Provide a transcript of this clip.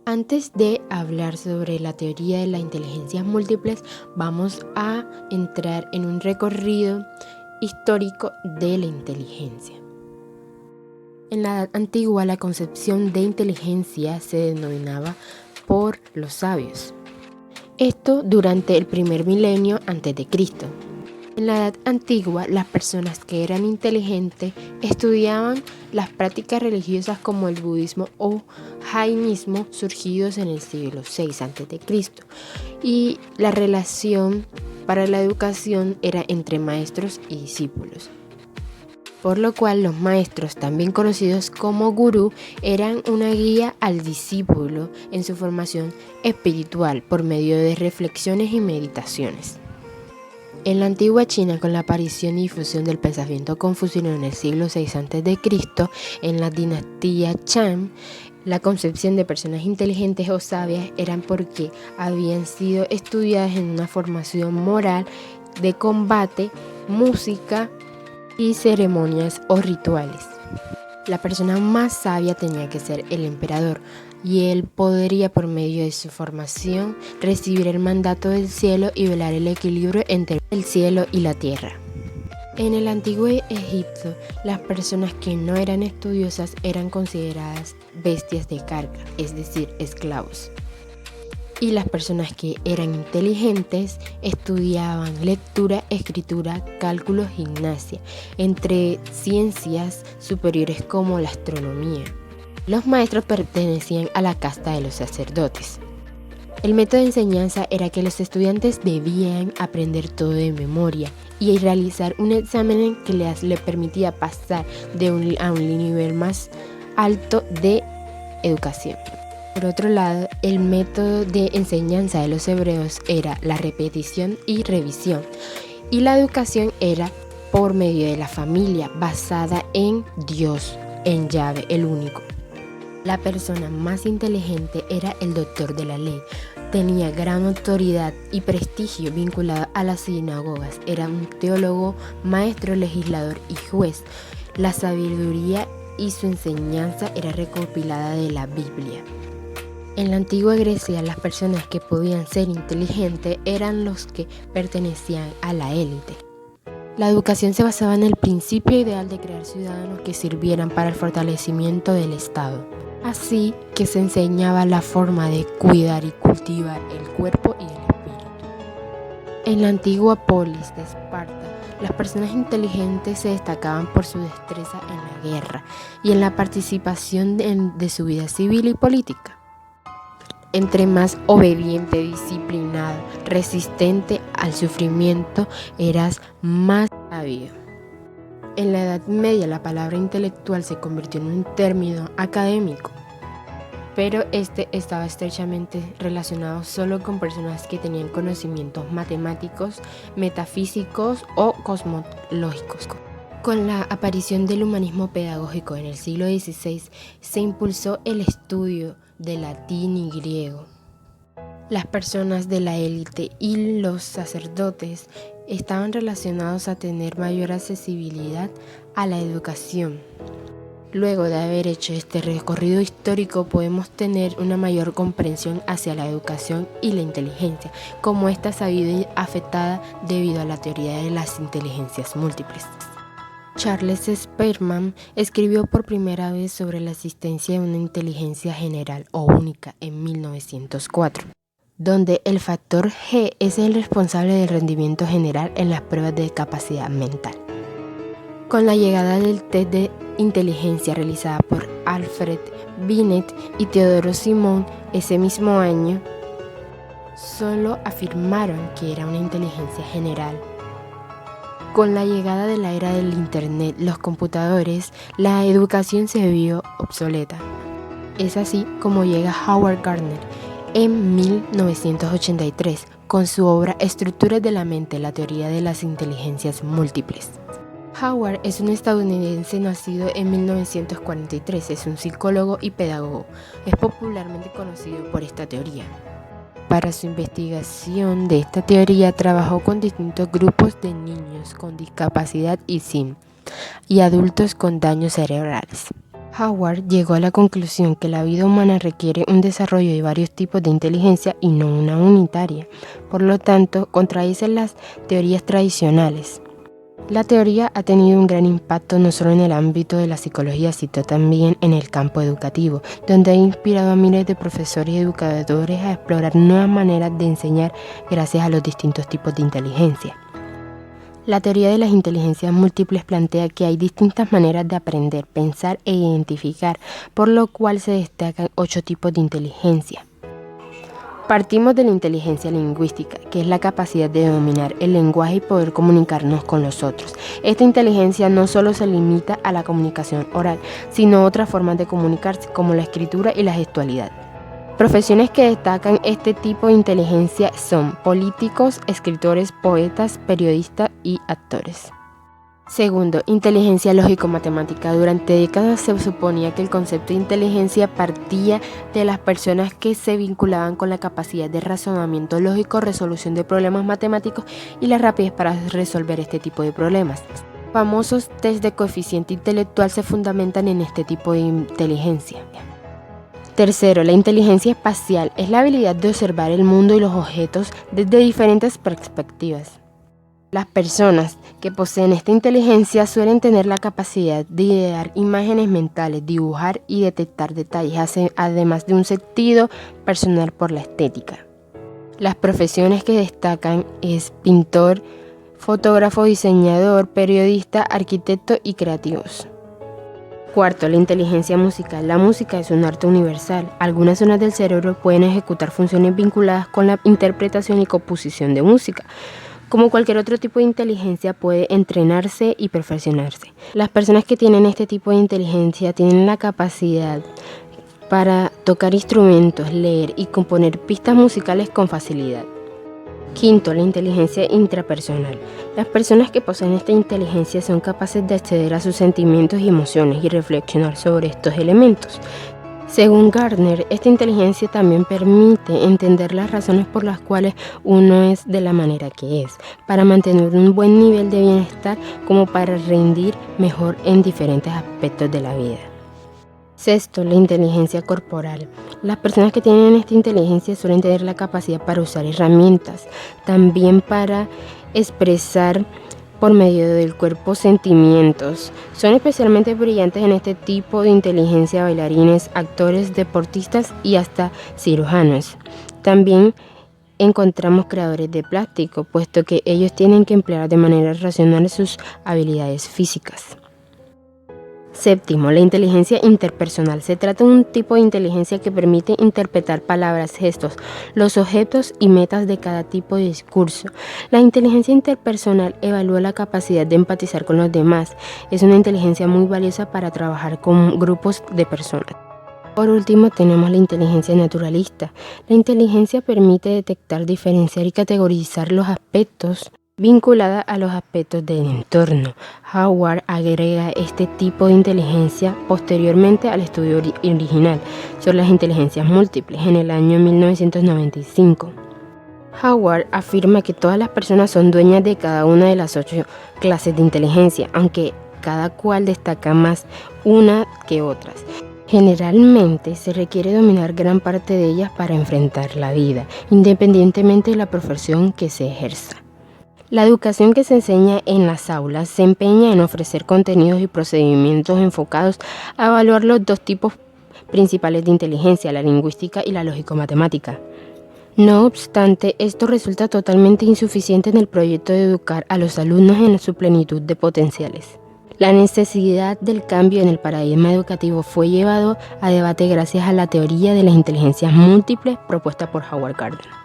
Antes de hablar sobre la teoría de las inteligencias múltiples, vamos a entrar en un recorrido histórico de la inteligencia. En la Edad Antigua, la concepción de inteligencia se denominaba por los sabios. Esto durante el primer milenio a.C. En la Edad Antigua, las personas que eran inteligentes estudiaban las prácticas religiosas como el budismo o jainismo surgidos en el siglo VI a.C. y la relación para la educación era entre maestros y discípulos. Por lo cual los maestros, también conocidos como gurú, eran una guía al discípulo en su formación espiritual por medio de reflexiones y meditaciones. En la antigua China, con la aparición y difusión del pensamiento confuciano en el siglo VI a.C., en la dinastía Shang, la concepción de personas inteligentes o sabias eran porque habían sido estudiadas en una formación moral de combate, música y ceremonias o rituales. La persona más sabia tenía que ser el emperador, y él podría, por medio de su formación, recibir el mandato del cielo y velar el equilibrio entre el cielo y la tierra. En el antiguo Egipto, las personas que no eran estudiosas eran consideradas bestias de carga, es decir, esclavos. Y las personas que eran inteligentes estudiaban lectura, escritura, cálculo, gimnasia, entre ciencias superiores como la astronomía. Los maestros pertenecían a la casta de los sacerdotes. El método de enseñanza era que los estudiantes debían aprender todo de memoria y realizar un examen que le permitía pasar a un nivel más alto de educación. Por otro lado, el método de enseñanza de los hebreos era la repetición y revisión, y la educación era por medio de la familia, basada en Dios, en Yahvé, el único. La persona más inteligente era el doctor de la ley. Tenía gran autoridad y prestigio vinculado a las sinagogas. Era un teólogo, maestro, legislador y juez. La sabiduría y su enseñanza era recopilada de la Biblia. En la antigua Grecia, las personas que podían ser inteligentes eran los que pertenecían a la élite. La educación se basaba en el principio ideal de crear ciudadanos que sirvieran para el fortalecimiento del Estado. Así que se enseñaba la forma de cuidar y cultivar el cuerpo y el espíritu. En la antigua polis de Esparta, las personas inteligentes se destacaban por su destreza en la guerra y en la participación de su vida civil y política. Entre más obediente, disciplinado, resistente al sufrimiento, eras más sabio. En la Edad Media, la palabra intelectual se convirtió en un término académico, pero este estaba estrechamente relacionado solo con personas que tenían conocimientos matemáticos, metafísicos o cosmológicos. Con la aparición del humanismo pedagógico en el siglo XVI, se impulsó el estudio de latín y griego. Las personas de la élite y los sacerdotes estaban relacionados a tener mayor accesibilidad a la educación. Luego de haber hecho este recorrido histórico, podemos tener una mayor comprensión hacia la educación y la inteligencia, como esta se ha visto afectada debido a la teoría de las inteligencias múltiples. Charles Spearman escribió por primera vez sobre la existencia de una inteligencia general o única en 1904, donde el factor G es el responsable del rendimiento general en las pruebas de capacidad mental. Con la llegada del test de inteligencia realizada por Alfred Binet y Teodoro Simon ese mismo año, solo afirmaron que era una inteligencia general. Con la llegada de la era del Internet, los computadores, la educación se vio obsoleta. Es así como llega Howard Gardner en 1983 con su obra Estructuras de la mente, la teoría de las inteligencias múltiples. Howard es un estadounidense nacido en 1943, es un psicólogo y pedagogo. Es popularmente conocido por esta teoría. Para su investigación de esta teoría trabajó con distintos grupos de niños con discapacidad y adultos con daños cerebrales. Howard llegó a la conclusión que la vida humana requiere un desarrollo de varios tipos de inteligencia y no una unitaria. Por lo tanto, contradice las teorías tradicionales. La teoría ha tenido un gran impacto no solo en el ámbito de la psicología, sino también en el campo educativo, donde ha inspirado a miles de profesores y educadores a explorar nuevas maneras de enseñar gracias a los distintos tipos de inteligencia. La teoría de las inteligencias múltiples plantea que hay distintas maneras de aprender, pensar e identificar, por lo cual se destacan 8 tipos de inteligencia. Partimos de la inteligencia lingüística, que es la capacidad de dominar el lenguaje y poder comunicarnos con los otros. Esta inteligencia no solo se limita a la comunicación oral, sino a otras formas de comunicarse, como la escritura y la gestualidad. Profesiones que destacan este tipo de inteligencia son políticos, escritores, poetas, periodistas y actores. Segundo, inteligencia lógico-matemática. Durante décadas se suponía que el concepto de inteligencia partía de las personas que se vinculaban con la capacidad de razonamiento lógico, resolución de problemas matemáticos y la rapidez para resolver este tipo de problemas. Famosos test de coeficiente intelectual se fundamentan en este tipo de inteligencia. Tercero, la inteligencia espacial es la habilidad de observar el mundo y los objetos desde diferentes perspectivas. Las personas que poseen esta inteligencia suelen tener la capacidad de idear imágenes mentales, dibujar y detectar detalles, además de un sentido personal por la estética. Las profesiones que destacan es pintor, fotógrafo, diseñador, periodista, arquitecto y creativos. Cuarto, la inteligencia musical. La música es un arte universal. Algunas zonas del cerebro pueden ejecutar funciones vinculadas con la interpretación y composición de música. Como cualquier otro tipo de inteligencia, puede entrenarse y perfeccionarse. Las personas que tienen este tipo de inteligencia tienen la capacidad para tocar instrumentos, leer y componer pistas musicales con facilidad. Quinto, la inteligencia intrapersonal. Las personas que poseen esta inteligencia son capaces de acceder a sus sentimientos y emociones y reflexionar sobre estos elementos. Según Gardner, esta inteligencia también permite entender las razones por las cuales uno es de la manera que es, para mantener un buen nivel de bienestar como para rendir mejor en diferentes aspectos de la vida. Sexto, la inteligencia corporal. Las personas que tienen esta inteligencia suelen tener la capacidad para usar herramientas, también para expresar por medio del cuerpo sentimientos. Son especialmente brillantes en este tipo de inteligencia bailarines, actores, deportistas y hasta cirujanos. También encontramos creadores de plástico, puesto que ellos tienen que emplear de manera racional sus habilidades físicas. Séptimo, la inteligencia interpersonal. Se trata de un tipo de inteligencia que permite interpretar palabras, gestos, los objetos y metas de cada tipo de discurso. La inteligencia interpersonal evalúa la capacidad de empatizar con los demás. Es una inteligencia muy valiosa para trabajar con grupos de personas. Por último, tenemos la inteligencia naturalista. La inteligencia permite detectar, diferenciar y categorizar los aspectos vinculada a los aspectos del entorno. Howard agrega este tipo de inteligencia posteriormente al estudio original sobre las inteligencias múltiples en el año 1995. Howard afirma que todas las personas son dueñas de cada una de las 8 clases de inteligencia, aunque cada cual destaca más una que otras. Generalmente se requiere dominar gran parte de ellas para enfrentar la vida, independientemente de la profesión que se ejerza. La educación que se enseña en las aulas se empeña en ofrecer contenidos y procedimientos enfocados a evaluar los 2 tipos principales de inteligencia, la lingüística y la lógico-matemática. No obstante, esto resulta totalmente insuficiente en el proyecto de educar a los alumnos en su plenitud de potenciales. La necesidad del cambio en el paradigma educativo fue llevado a debate gracias a la teoría de las inteligencias múltiples propuesta por Howard Gardner.